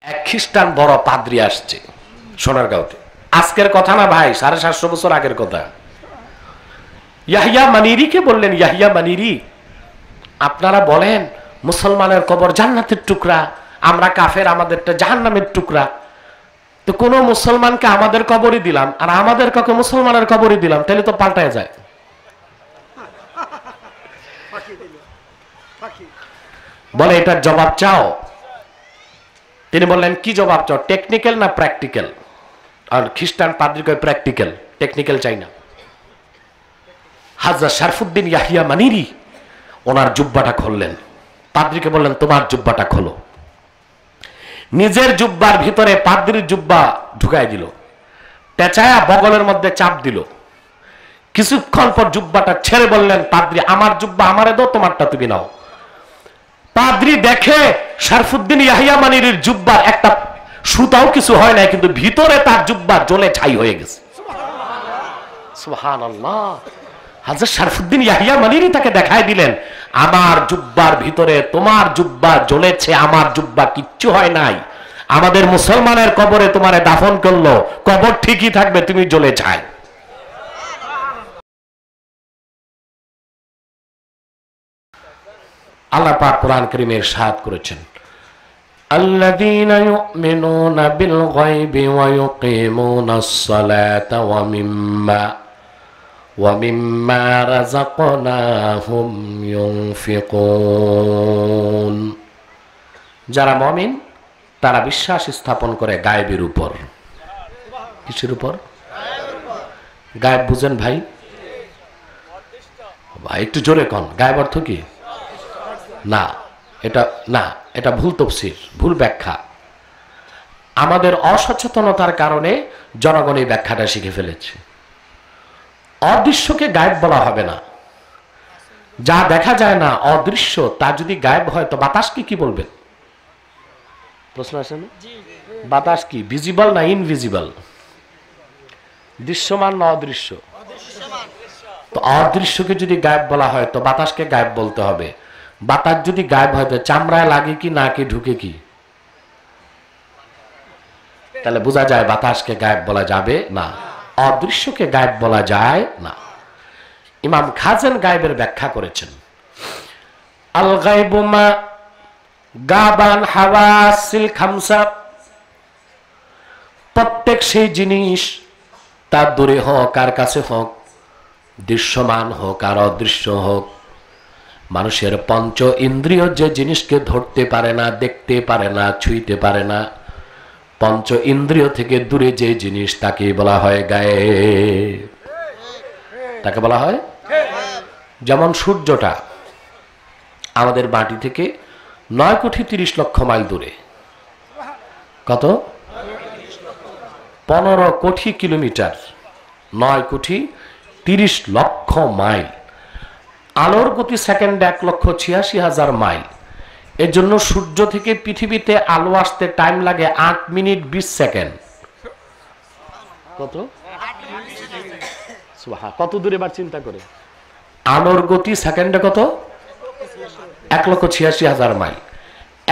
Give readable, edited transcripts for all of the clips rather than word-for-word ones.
এক খ্রিস্টান বড় পাদ্রী আসছে সোনারগাঁওতে। আজকের কথা না ভাই, 750 বছর আগের কথা। ইয়াহিয়া মানিরিকে বললেন, ইয়াহিয়া মানিরি, আপনারা বলেন মুসলমানের কবর জান্নাতের টুকরা, আমরা কাফের, আমাদেরটা জাহান্নামের টুকরা। তো কোন মুসলমানকে আমাদের কবরই দিলাম আর আমাদের কাউকে মুসলমানের কবরই দিলাম, তাহলে তো পাল্টায় যায়। বলে এটার জবাব চাও? তিনি বললেন কি জবাব চাও, টেকনিক্যাল না প্র্যাকটিক্যাল? আর খ্রিস্টান পাদ্রী কয় প্র্যাকটিক্যাল, টেকনিক্যাল চাই না। হাজরা শরফুদ্দিন ইয়াহিয়া মানিরি ওনার জুব্বাটা খুললেন, পাদ্রীকে বললেন তোমার জুব্বাটা খোলো। নিজের জুব্বার ভিতরে পাদ্রীর জুব্বা ঢুকাই দিল, পেঁচায়া বগলের মধ্যে চাপ দিল। কিছুক্ষণ পর জুব্বাটা ছেড়ে বললেন, পাদ্রী আমার জুব্বা আমারে দাও, তোমারটা তুমি নাও। পাদ্রী দেখে শরফুদ্দিন ইয়াহিয়া মানিরির জুব্বার একটা সুতাও কিছু হয় নাই, কিন্তু ভিতরে তার জুব্বা জ্বলে ছাই হয়ে গেছে। সুবহানাল্লাহ। হাজরত শরফুদ্দিন ইয়াহিয়া মানিরি তাকে দেখাই দিলেন, আমার জুব্বার ভিতরে তোমার জুব্বা জ্বলেছে, আমার জুব্বা কিচ্ছু হয় নাই। আমাদের মুসলমানের কবরে তোমারে দাফন করলো, কবর ঠিকই থাকবে, তুমি জ্বলে ছাই। আল্লাহ পাক কোরআন কারীমে ইরশাদ করেছেন, আল্লাযীনা ইউমিনুনা বিল গায়বি ওয়া ইউকিমুনাস সালাতা ওয়া মিম্মা রাযাকনাহুম ইউনফিকুন। যারা মুমিন তারা বিশ্বাস স্থাপন করে গায়েবের উপর। কিসের উপর? গায়েব বুঝেন ভাই? ভাই একটু জোরে কোন, গায়েব অর্থ কি? না, এটা ভুল তাফসীর, ভুল ব্যাখ্যা। আমাদের অসচেতনতার কারণে জনগণ এই ব্যাখ্যাটা শিখে ফেলেছে। অদৃশ্যকে গায়েব বলা হবে না। যা দেখা যায় না, অদৃশ্য, তা যদি গায়েব হয় তো বাতাসকে কি বলবেন? প্রশ্ন আছে না? বাতাস কি ভিজিবল না ইনভিজিবল? দৃশ্যমান না অদৃশ্য? তো অদৃশ্যকে যদি গায়েব বলা হয় তো বাতাসকে গায়েব বলতে হবে। বাতাস যদি গায়েব হয় তো চামড়ায় লাগে কি নাকে ঢুকে কি? তাহলে বোঝা যায় বাতাসকে গায়েব বলা যাবে না, অদৃশ্যকে গায়েব বলা যায় না। ইমাম খাজেন গায়েবের ব্যাখ্যা করেছেন, আল গায়বু মা গাবান হাওয়াসিল খামসা, প্রত্যেক সেই জিনিস তার দূরে হোক আর কাছে হোক, দৃশ্যমান হোক আর অদৃশ্য হোক, মানুষের পঞ্চ ইন্দ্রিয় যে জিনিসকে ধরতে পারে না, দেখতে পারে না, ছুঁইতে পারে না, পঞ্চ ইন্দ্রিয় থেকে দূরে যে জিনিস তাকে বলা হয় গায়েব। তাকে বলা হয়, যেমন সূর্যটা আমাদের মাটি থেকে 9,30,00,000 মাইল দূরে। কত? 15 কোটি কিলোমিটার, 9,30,00,000 মাইল। আলোর গতি সেকেন্ডে 1,86,000 মাইল। এর জন্য সূর্য থেকে পৃথিবীতে আলো আসতে টাইম লাগে 8 মিনিট 20 সেকেন্ড। কত? কত দূরে বার চিন্তা করে, আলোর গতি সেকেন্ডে কত? 1,86,000 মাইল।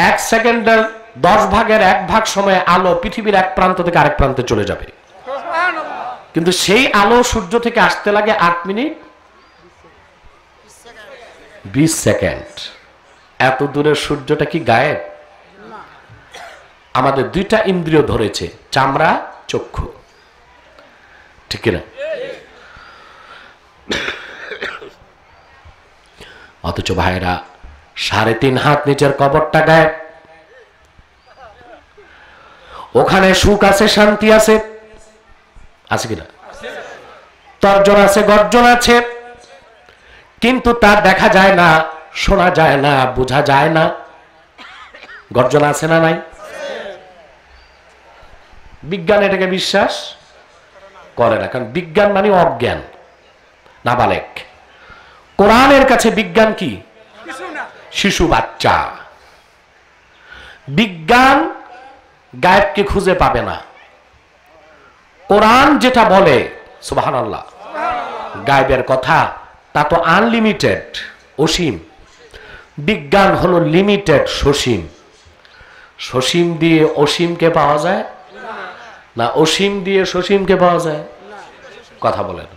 1 সেকেন্ডের 10 ভাগের 1 ভাগ সময়ে আলো পৃথিবীর এক প্রান্ত থেকে আরেক প্রান্তে চলে যাবে, কিন্তু সেই আলো সূর্য থেকে আসতে লাগে 8 মিনিট 20 সেকেন্ড। এত দূরের সূর্যটা কি গায়েব? আমাদের দুইটা ইন্দ্রিয় ধরেছে, চামড়া, চক্ষু, ঠিক না? অথচ ভাইরা 3.5 হাত নিচের কবরটা গায়েব। ওখানে সুখ আছে, শান্তি আছে, আছে কিনা? তর্জন আছে, গর্জন আছে, কিন্তু তা দেখা যায় না, শোনা যায় না, বোঝা যায় না। গর্জন আছে না নাই? বিজ্ঞান এটাকে বিশ্বাস করে না, কারণ বিজ্ঞান মানে অজ্ঞান, নাবালেক। কোরআনের কাছে বিজ্ঞান কি? শিশু বাচ্চা। বিজ্ঞান গায়েবকে খুঁজে পাবে না। কোরআন যেটা বলে, সুবহানাল্লাহ, গায়েবের কথা, তা তো আনলিমিটেড, অসীম। বিজ্ঞান হলো লিমিটেড, সসীম। সসীম দিয়ে অসীমকে পাওয়া যায় না, অসীম দিয়ে সসীমকে পাওয়া যায়? কথা বলেন।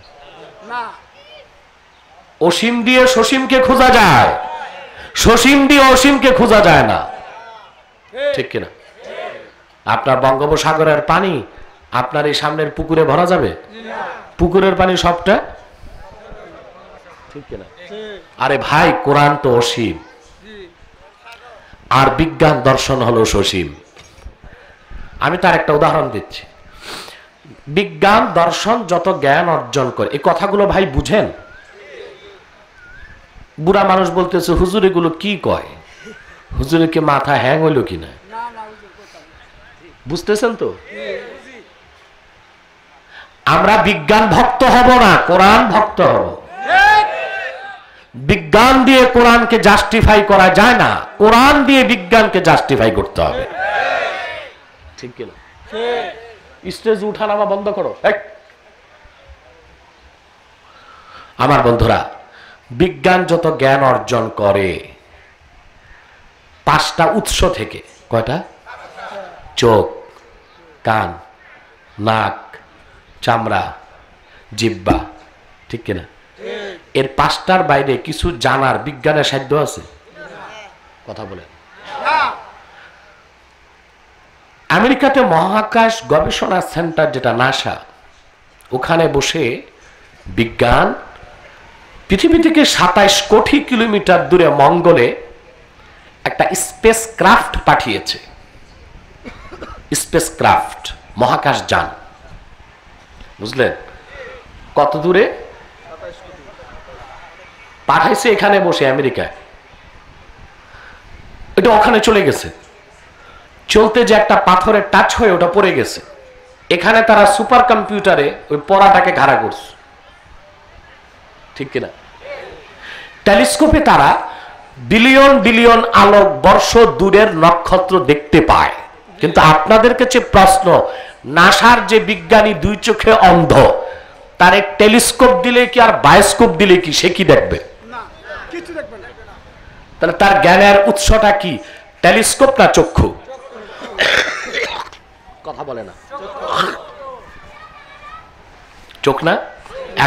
অসীম দিয়ে সসীমকে খোঁজা যায়, সসীম দিয়ে অসীমকে খোঁজা যায় না, ঠিক কিনা? আপনার বঙ্গোপসাগরের পানি আপনার এই সামনের পুকুরে ভরা যাবে? পুকুরের পানি সবটা, ঠিক কিনা? আরে ভাই, কোরআন তো অসীম, আর বিজ্ঞান দর্শন হলো সসীম। আমি তার একটা উদাহরণ দিচ্ছি। বিজ্ঞান দর্শন যত জ্ঞান অর্জন করে, এই কথাগুলো ভাই বুঝেন? বুড়া মানুষ বলতেছে, হুজুর এগুলো কি কয়? হুজুরের কি মাথা হ্যাং হইল কিনা? বুঝতেছেন তো? আমরা বিজ্ঞান ভক্ত হব না, কোরআন ভক্ত হব। বিজ্ঞান দিয়ে কোরআনকে জাস্টিফাই করা যায় না, কোরআন দিয়ে বিজ্ঞানকে জাস্টিফাই করতে হবে, ঠিক কিনা? স্টেজ উঠানামা বন্ধ করো। আমার বন্ধুরা, বিজ্ঞান যত জ্ঞান অর্জন করে 5টা উৎস থেকে। কয়টা? চোখ, কান, নাক, চামড়া, জিহ্বা, ঠিক কিনা? এর 5টার বাইরে কিছু জানার বিজ্ঞানের সাধ্য আছে? কথা বলেন। আমেরিকাতে মহাকাশ গবেষণা সেন্টার, যেটা নাসা, ওখানে বসে বিজ্ঞান পৃথিবী থেকে 27 কোটি কিলোমিটার দূরে মঙ্গলে একটা স্পেস ক্রাফট পাঠিয়েছে। স্পেস ক্রাফট, মহাকাশ যান, বুঝলেন? কত দূরে পাঠাইছে? এখানে বসে আমেরিকায়। এটা ওখানে চলে গেছে, চলতে যে একটা পাথরে টাচ হয়ে ওটা পড়ে গেছে। এখানে তারা সুপার কম্পিউটারে ওই পড়াটাকে ঘাড়া করছে, ঠিক কিনা? টেলিস্কোপে তারা বিলিয়ন বিলিয়ন আলোক বর্ষ দূরের নক্ষত্র দেখতে পায়। কিন্তু আপনাদের কাছে প্রশ্ন, নাসার যে বিজ্ঞানী 2 চোখে অন্ধ, তার টেলিস্কোপ দিলে কি আর বায়োস্কোপ দিলে কি সে কি দেখবে? তাহলে তার জ্ঞানের উৎসটা কি? টেলিস্কোপ না চক্ষু? কথা বলে না, চোখ না?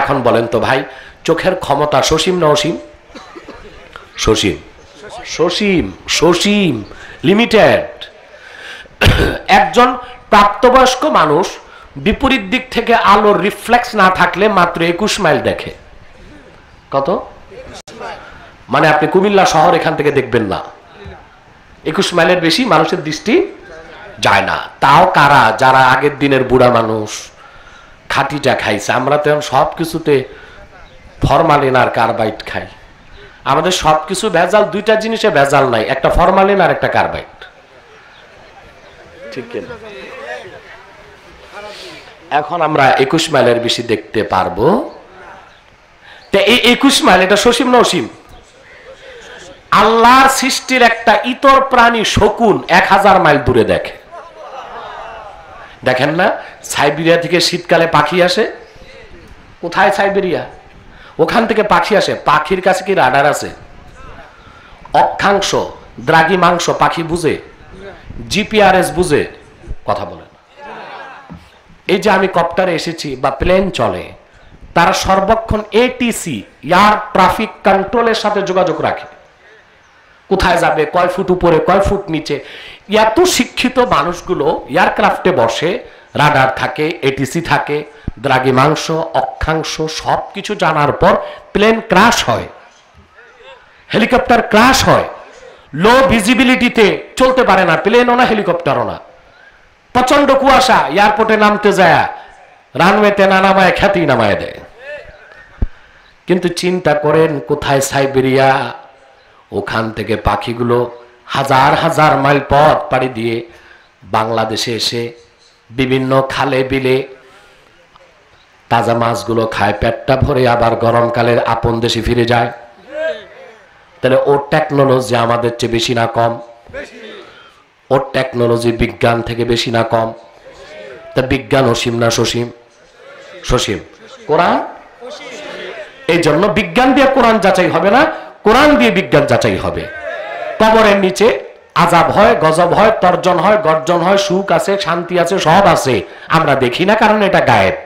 এখন বলেন তো ভাই, চোখের ক্ষমতা সসীম না অসীম? সসীম, সসীম, সসীম, লিমিটেড। একজন প্রাপ্তবয়স্ক মানুষ বিপরীত দিক থেকে আলোর রিফ্লেক্স না থাকলে মাত্র 21 মাইল দেখে। কত? মানে আপনি কুমিল্লা শহর এখান থেকে দেখবেন না, 21 মাইলের বেশি মানুষের দৃষ্টি যায় না। তাও কারা? যারা আগের দিনের বুড়া মানুষ, খাঁটিটা খাইছে। আমরা তো সব কিছুতে ফরমালিন আর কার্বাইড খাই। আমাদের সবকিছু ভেজাল, 2টা জিনিসে ভেজাল নাই, একটা ফরমালিন আর একটা কার্বাইড, ঠিক কিনা? এখন আমরা 21 মাইলের বেশি দেখতে পারবো? এই 21 মাইল এটা সসীম না অসীম? আল্লাহর সৃষ্টির একটা ইতর প্রাণী শকুন 1000 মাইল দূরে দেখে। দেখেন না, সাইবেরিয়া থেকে শীতকালে পাখি আসে। কোথায় সাইবেরিয়া? ওখান থেকে পাখি আসে। পাখির কাছে কি রাডার আছে? অক্ষাংশ, দ্রাঘিমাংশ পাখি বুঝে, জিপিআরএস বুঝে? কথা বলেন। এই যে আমি কপ্টারে এসেছি বা প্লেন চলে, তারা সর্বক্ষণ এটিসি, এয়ার ট্রাফিক কন্ট্রোলের সাথে যোগাযোগ রাখে। কোথায় যাবে, কয় ফুট উপরে, কয় ফুট নিচে। এত শিক্ষিত মানুষগুলো এয়ারক্রাফটে বসে, রাডার থাকে, এটিসি থাকে, দ্রাঘিমাংশ, অক্ষাংশ সবকিছু জানার পর প্লেন ক্র্যাশ হয়, হেলিকপ্টার ক্র্যাশ হয়। লো ভিজিবিলিটিতে চলতে পারে না, প্লেনও না, হেলিকপ্টারও না। প্রচন্ড কুয়াশা, এয়ারপোর্টে নামতে যায়, রানওয়েতে না নামায় খ্যাতি নামায় দেয়। কিন্তু চিন্তা করেন, কোথায় সাইবেরিয়া, ওখান থেকে পাখিগুলো হাজার হাজার মাইল পথ পাড়ি দিয়ে বাংলাদেশে এসে বিভিন্ন খালে বিলে তাজা মাছগুলো খায়, পেটটা ভরে, আবার গরমকালের আপন দেশে ফিরে যায়। তাহলে ওর টেকনোলজি আমাদের চেয়ে বেশি না কম? ওর টেকনোলজি বিজ্ঞান থেকে বেশি না কম? তা বিজ্ঞান অসীম না সসীম? সসীম। কোরআন? এই জন্য বিজ্ঞান দিয়ে কোরআন যাচাই হবে না, কোরআন দিয়ে বিজ্ঞান যাচাই হবে। কবরের নিচে আযাব হয়, গজব হয়, তর্জন হয়, গর্জন হয়, সুখ আছে, শান্তি আছে, সব আছে, আমরা দেখি না কারণ এটা গায়েব।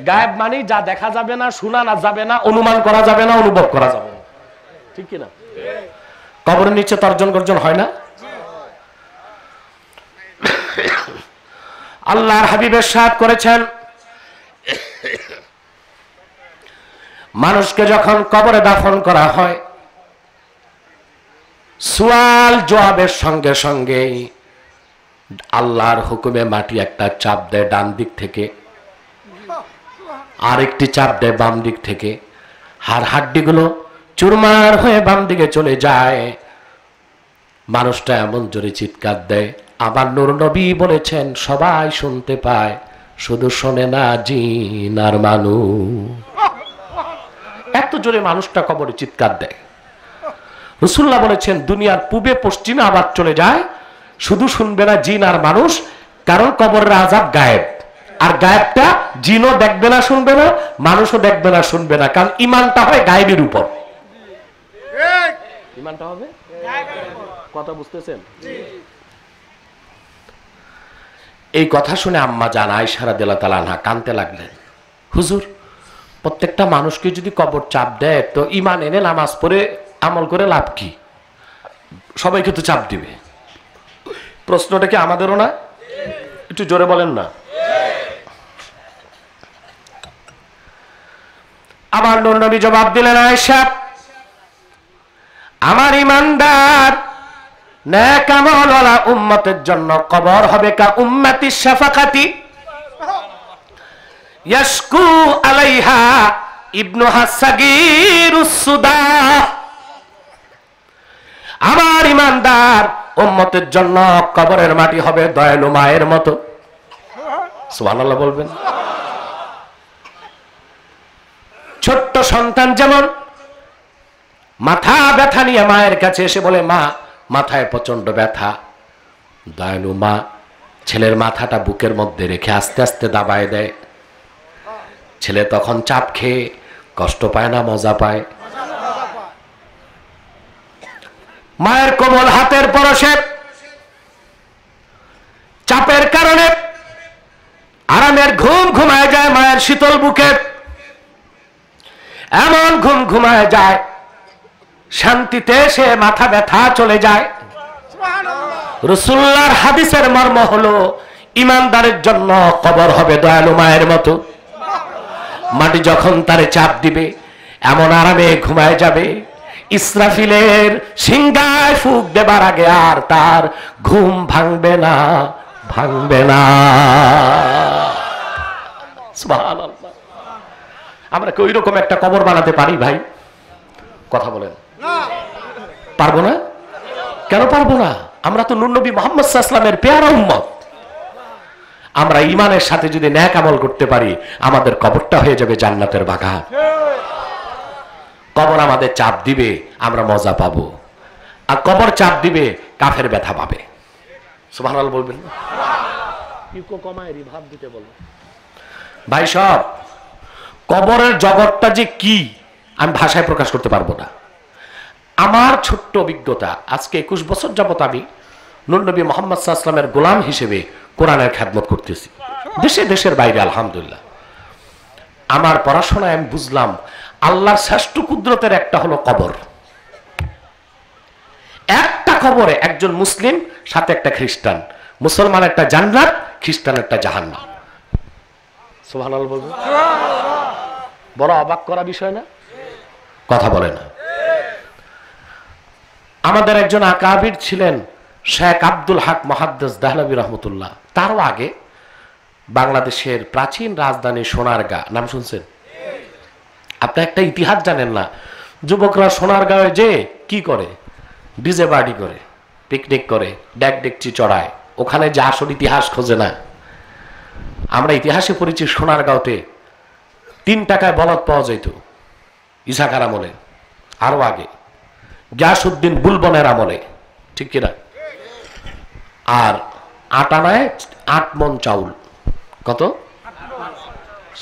গায়েব মানে যা দেখা যাবে না, শোনা না যাবে না, অনুমান করা যাবে না, অনুভব করা যাবে না, ঠিক কি না? কবরের নিচে তর্জন গর্জন হয় না? আল্লাহর হাবিব ইরশাদ করেছেন, মানুষকে যখন কবরে দাফন করা হয়, সুয়াল জবাবের সঙ্গে সঙ্গে আল্লাহর হুকুমে মাটি একটা চাপ দেয় ডান দিক থেকে, আরেকটি চাপ দেয় বাম দিক থেকে, হাড্ডিগুলো চুরমার হয়ে বাম দিকে চলে যায়। মানুষটা এমন জোরে চিৎকার দেয়, আমার নূর নবী বলেছেন সবাই শুনতে পায়, শুধু শোনে না জিন আর মানুষ। এত জোরে মানুষটা কবরে চিৎকার দেয়। রাসূলুল্লাহ বলেছেন দুনিয়ার পূবে পশ্চিমে আবার চলে যায়, শুধু শুনবে না জিন আর মানুষ, কারণ কবরের আযাব গায়েব, আর গায়েবটা জিনও দেখবে না, শুনবে না, মানুষও দেখবে না, শুনবে না, কারণ ঈমানটা হয় গায়েবের উপর। ঈমানটা হবে কথা বুঝতেছেন? এই কথা শুনে আম্মা জান আয়েশা রাদিয়াল্লাহু তাআলা আনহা কাঁদতে লাগলেন, হুজুর প্রত্যেকটা মানুষকে যদি কবর চাপ দেয় তো ঈমান এনে নামাজ পড়ে আমল করে লাভ কি? সবাইকে তো চাপ দিবে। প্রশ্নটা কি আমাদেরও না? একটু জোরে বলেন না। আমার নূর নবী জবাব দিলেন, আয়েশা আমার ঈমানদার নেক আমলওয়ালা উম্মতের জন্য কবর হবে কা উম্মতি শাফাকাতি ইয়াশকু আলাইহা ইবনুহা সাগীরুস সুদা। আমার ঈমানদার উম্মতের জন্য কবরের মাটি হবে দয়ালু মায়ের মতো। সুবহানাল্লাহ বলবেন। ছোট্ট সন্তান যেমন মাথা ব্যথা নিয়ে মায়ের কাছে এসে বলে, মা মাথায় প্রচন্ড ব্যথা, দয়ালু মা ছেলের মাথাটা বুকের মধ্যে রেখে আস্তে আস্তে দাবায় দেয়। ছেলে তখন চাপ খেয়ে কষ্ট পায় না, মজা পায়। মায়ের কোমল হাতের পরশে চাপের কারণে আরামের ঘুম ঘুমায় যায় মায়ের শীতল বুকে, এমন ঘুম ঘুমায় যায় শান্তিতে সে মাথা ব্যথা চলে যায়। রাসূলুল্লাহর হাদিসের মর্ম হলো ঈমানদারের জন্য কবর হবে দয়ালু মায়ের মতো। মাটি যখন তারে চাপ দিবে এমন আরামে ঘুমায় যাবে, ইসরাফিলের সিংহায় ফুঁক দেবার আগে আর তার ঘুম ভাঙবে না, ভাঙবে না। সুবহানাল্লাহ। আমরা কি ওইরকম একটা কবর বানাতে পারি ভাই? কথা বলেন। পারবো না? কেন পারবো না? আমরা তো নূর নবী মুহাম্মদ সাল্লাল্লাহু আলাইহি ওয়াসাল্লামের পেয়ারা উম্মত। আমরা ঈমানের সাথে যদি নেক আমল করতে পারি, আমাদের কবরটা হয়ে যাবে জান্নাতের বাগান। কবর আমাদের চাপ দিবে, আমরা মজা পাবো, আর কবর চাপ দিবে কাফের ব্যথা পাবে। সুবহানাল্লাহ বলবেন। ভাব দিতে বলবো ভাই। সব কবরের জগৎটা যে কি আমি ভাষায় প্রকাশ করতে পারবো না। আমার ছোট্ট অভিজ্ঞতা, আজকে 21 বছর যাবত আমি নূর নবী মুহাম্মদ সাল্লাল্লাহু আলাইহি ওয়াসাল্লামের গোলাম হিসেবে কোরআনের খেদমত করতেছি, দেশে দেশের বাইরে আলহামদুলিল্লাহ। আমার পড়াশোনায় আমি বুঝলাম আল্লাহর শ্রেষ্ঠ কুদরতের একটা হলো কবর। একটা কবরে একজন মুসলিম সাথে একটা খ্রিস্টান, মুসলমান একটা জান্নাত, খ্রিস্টান একটা জাহান্নাম। সুবহানাল্লাহ বলবেন। বড় অবাক করা বিষয় না? কথা বলে না। আমাদের একজন আকাবির ছিলেন শেখ আব্দুল হক মুহাদ্দিস দেহলভী রহমতুল্লাহ। তারও আগে বাংলাদেশের প্রাচীন রাজধানী সোনারগাঁ নাম শুনছেন? আপনি একটা ইতিহাস জানেন না, যুবকরা সোনারগাঁয়ে যে কি করে, ডিজে পার্টি করে, পিকনিক করে, ডেক ডেকচি চড়ায়, ওখানে যে আসল ইতিহাস খোঁজে না। আমরা ইতিহাসে পড়েছি সোনারগাঁওতে 3 টাকায় বলদ পাওয়া যেত ইসাকার আমলে, আরো আগে গিয়াসউদ্দিন বুলবনের আমলে, ঠিক কিনা? আর 8 আনায় 8 মণ চাউল। কত?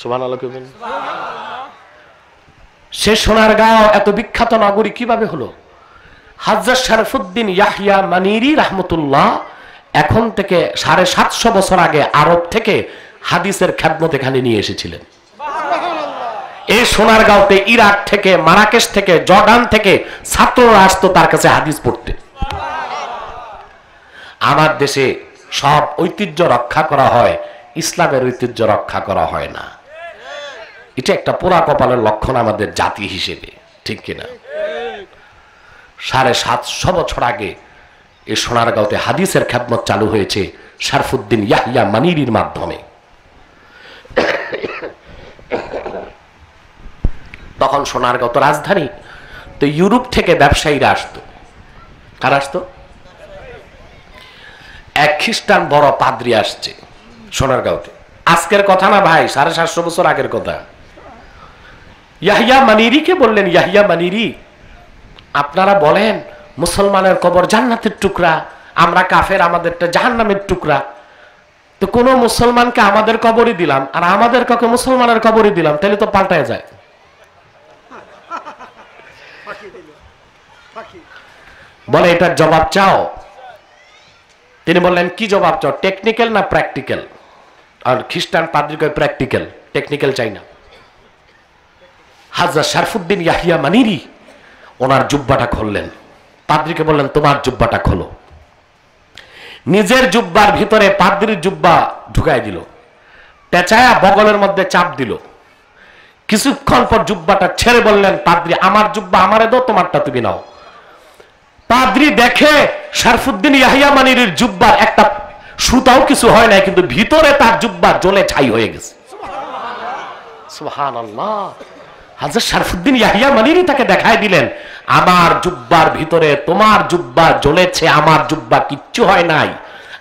সুবহানাল্লাহ। সে সোনারগাঁও এত বিখ্যাত নগরী কিভাবে হলো? হযরত শরফুদ্দীন ইয়াহইয়া মানিরি রাহমাতুল্লাহ এখন থেকে 750 বছর আগে আরব থেকে হাদিসের খেদমত এখানে নিয়ে এসেছিলেন। এই সোনারগাঁওতে ইরাক থেকে, মারাকেশ থেকে, জর্ডান থেকে ছাত্ররা আসতো তার কাছে হাদিস পড়তে। আমার দেশে সব ঐতিহ্য রক্ষা করা হয়, ইসলামের ঐতিহ্য রক্ষা করা হয় না। এটা একটা পোড়া কপালের লক্ষণ আমাদের জাতি হিসেবে, ঠিক কিনা? 750 বছর আগে এই সোনারগাঁওতে হাদিসের খেদমত চালু হয়েছে শরফুদ্দীন ইয়াহইয়া মানিরির মাধ্যমে। তখন সোনারগাঁও তো রাজধানী, তো ইউরোপ থেকে ব্যবসায়ীরা আসতো। কারা আসতো? এক খ্রিস্টান বড় পাদ্রী আসছে সোনারগাঁওতে। আজকের কথা না ভাই, 750 বছর আগের কথা। ইয়াহইয়া মানিরিকে বললেন, ইয়াহইয়া মানিরি, আপনারা বলেন মুসলমানের কবর জান্নাতের টুকরা, আমরা কাফের, আমাদেরটা জাহান্নামের টুকরা। তো কোন মুসলমানকে আমাদের কবরই দিলাম আর আমাদের কাউকে মুসলমানের কবরই দিলাম, তাহলে তো পাল্টায় যায়। বলে এটার জবাব চাও? তিনি বললেন কি জবাব চাও, টেকনিক্যাল না প্র্যাকটিক্যাল? আর খ্রিস্টান পাদ্রী কয় প্র্যাকটিক্যাল, টেকনিক্যাল চাই না। হযরত শরফুদ্দীন ইয়াহইয়া মানিরি ওনার জুব্বাটা খুললেন, পাদ্রীকে বললেন তোমার জুব্বাটা খোলো। নিজের জুব্বার ভিতরে পাদ্রীর জুব্বা ঢুকাই দিল, পেঁচায়া বগলের মধ্যে চাপ দিল। কিছুক্ষণ পর জুব্বাটা ছেড়ে বললেন, পাদ্রী আমার জুব্বা আমারে দাও, তোমারটা তুমি নাও। পাদ্রী দেখে শরফুদ্দীন ইয়াহইয়া মানিরির জুব্বার একটা সুতাও কিছু হয় নাই, কিন্তু ভিতরে তার জুব্বা জ্বলে ছাই হয়ে গেছে। সুবহানাল্লাহ। হযরত শরফুদ্দীন ইয়াহইয়া মানিরি তাকে দেখায় দিলেন, আমার জুব্বার ভিতরে তোমার জুব্বা জ্বলেছে, আমার জুব্বা কিচ্ছু হয় নাই।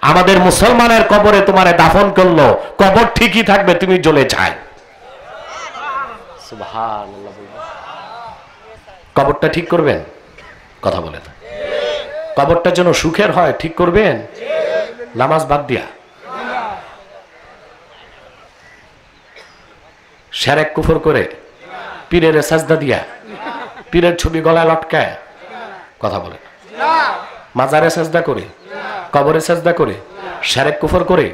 আমাদের মুসলমানের কবরে তোমারে দাফন করলো, কবর ঠিকই থাকবে, তুমি জ্বলে ছাই। সুবহানাল্লাহ। কবরটা ঠিক করবেন? কথা বলেন। কবরটা যেন সুখের হয়, ঠিক করবেন? নামাজ বাদ দিয়া, শিরক কুফর করে, পীরের সাজদা দিয়া, পীরের ছবি গলায় লটকায়, কথা বলেন, মাজারে সাজদা করে, কবরে সাজদা করে, শিরক কুফর করে,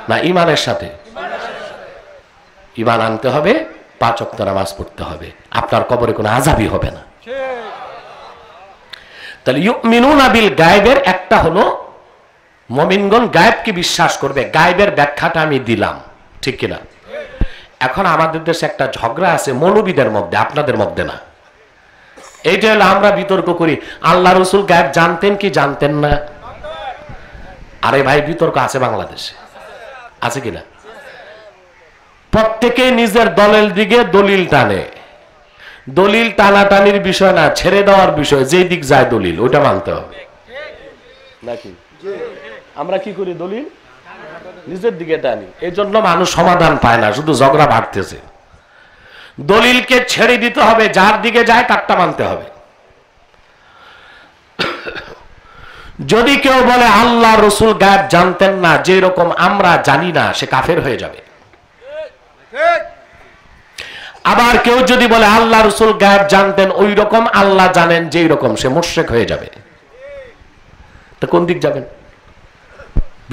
না ঈমানের সাথে? ঈমান আনতে হবে, 5 ওয়াক্ত নামাজ পড়তে হবে, আপনার কবরে কোনো আযাবই হবে না। তাহলে ইউমিনুনা বিল গায়বের একটা হলো মুমিনগণ গায়েবকে বিশ্বাস করবে। গায়েবের ব্যাখ্যাটা আমি দিলাম, ঠিক কিনা? এখন আমাদের দেশে একটা ঝগড়া আছে মৌলবীদের মধ্যে, আপনাদের মধ্যে না। এইটা হলো আমরা বিতর্ক করি, আল্লাহ রসুল গায়েব জানতেন কি জানতেন না? আরে ভাই, বিতর্ক আছে বাংলাদেশে, আছে কিনা? প্রত্যেকে নিজের দলের দিকে দলিল টানে। দলিল টানাটানির বিষয় না, ছেড়ে দেওয়ার বিষয়, যেই দিক যায় দলিল ওইটা মানতে হবে নাকি? আমরা কি করি, দলিল নিজের দিকে টানি, এই জন্য মানুষ সমাধান পায় না, শুধু ঝগড়া বাড়তেছে। দলিলকে ছেড়ে দিতে হবে, যার দিকে যায় তারটা মানতে হবে। যদি কেউ বলে আল্লাহ রসুল গায়েব জানতেন না, যে রকম আমরা জানি না, সে কাফের হয়ে যাবে। আবার কেউ যদি বলে আল্লাহ রসুল গায়েব জানতেন ওই রকম আল্লাহ জানেন যেই রকম, সে মুশরিক হয়ে যাবে। তো কোন দিক যাবেন?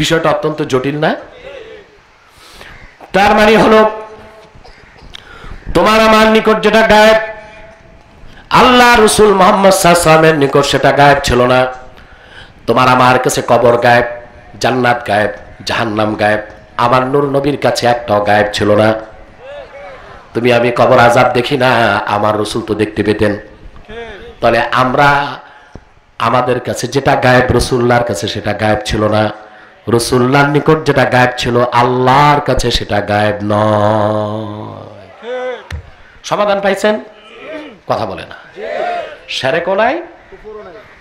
বিষয়টা অত্যন্ত জটিল না? তার মানে হলো তোমার আমার নিকট যেটা গায়েব, আল্লাহ রসুল মুহাম্মদ সাল্লাল্লাহু আলাইহি ওয়াসাল্লামের নিকট সেটা গায়েব ছিল না। তোমার আমার কাছে কবর গায়েব, জান্নাত গায়েব, জাহান্নাম গায়েব। আমার নূর নবীর কাছে একটাও গায়েব ছিল না। তুমি আমি কবর আযাব দেখি না, আমার রসুল তো দেখতে পেতেন। তাহলে আমরা আমাদের কাছে যেটা গায়েব, রসুল্লাহর কাছে সেটা গায়েব ছিল না। রসুল্লাহর নিকট যেটা গায়েব ছিল, আল্লাহর কাছে সেটা গায়েব নয়। সমাধান পাইছেন? কথা বলে না। শিরকও নাই,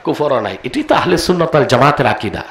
কুফরও নাই। এটি তো আহলে সুন্নাত ওয়াল জামাতের আকীদা।